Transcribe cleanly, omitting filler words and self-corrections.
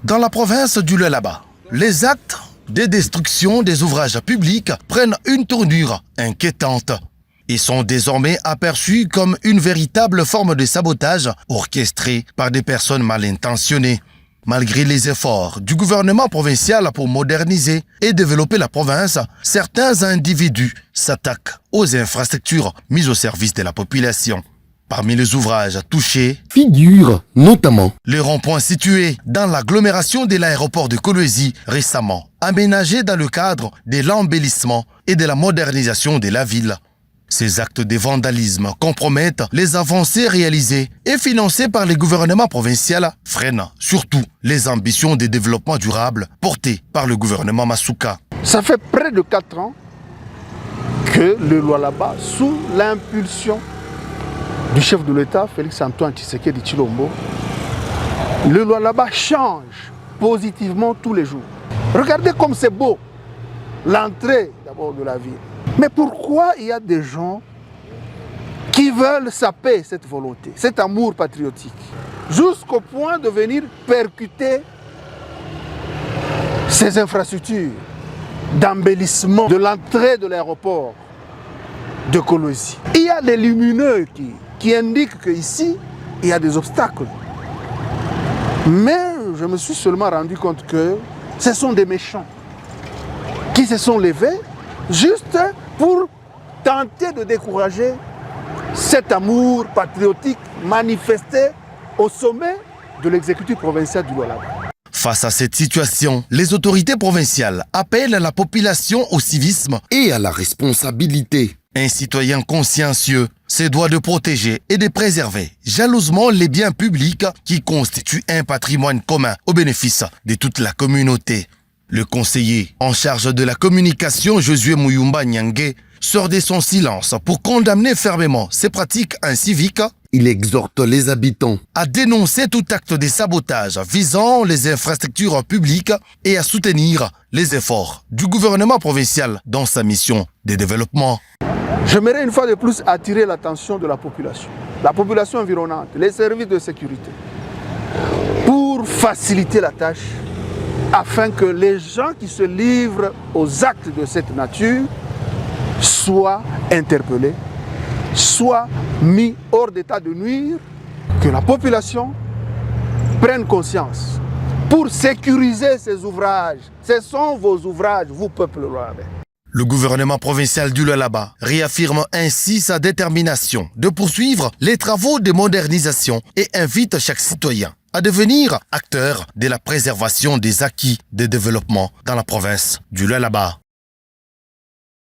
Dans la province du Lualaba, les actes de destruction des ouvrages publics prennent une tournure inquiétante et sont désormais aperçus comme une véritable forme de sabotage orchestré par des personnes mal intentionnées. Malgré les efforts du gouvernement provincial pour moderniser et développer la province, certains individus s'attaquent aux infrastructures mises au service de la population. Parmi les ouvrages touchés figurent notamment les ronds-points situés dans l'agglomération de l'aéroport de Kolwezi, récemment aménagé dans le cadre de l'embellissement et de la modernisation de la ville. Ces actes de vandalisme compromettent les avancées réalisées et financées par le gouvernement provincial, freinent surtout les ambitions de développement durable portées par le gouvernement Masuka. Ça fait près de 4 ans que le Lualaba, sous l'impulsion du chef de l'État, Félix-Antoine Tshisekedi Tshilombo, le Lualaba change positivement tous les jours. Regardez comme c'est beau, l'entrée d'abord de la ville. Mais pourquoi il y a des gens qui veulent saper cette volonté, cet amour patriotique, jusqu'au point de venir percuter ces infrastructures d'embellissement de l'entrée de l'aéroport de Kolwezi? Il y a des lumineux qui indiquent qu'ici, il y a des obstacles. Mais je me suis seulement rendu compte que ce sont des méchants qui se sont levés juste pour tenter de décourager cet amour patriotique manifesté au sommet de l'exécutif provincial du Lualaba. Face à cette situation, les autorités provinciales appellent la population au civisme et à la responsabilité. Un citoyen consciencieux se doit de protéger et de préserver jalousement les biens publics qui constituent un patrimoine commun au bénéfice de toute la communauté. Le conseiller en charge de la communication, Josué Muyumba Nyange, sort de son silence pour condamner fermement ces pratiques inciviques. Il exhorte les habitants à dénoncer tout acte de sabotage visant les infrastructures publiques et à soutenir les efforts du gouvernement provincial dans sa mission de développement. J'aimerais une fois de plus attirer l'attention de la population environnante, les services de sécurité, pour faciliter la tâche, afin que les gens qui se livrent aux actes de cette nature soient interpellés, soient mis hors d'état de nuire, que la population prenne conscience pour sécuriser ces ouvrages. Ce sont vos ouvrages, vous, peuple lualabais. Le gouvernement provincial du Lualaba réaffirme ainsi sa détermination de poursuivre les travaux de modernisation et invite chaque citoyen à devenir acteur de la préservation des acquis de développement dans la province du Lualaba.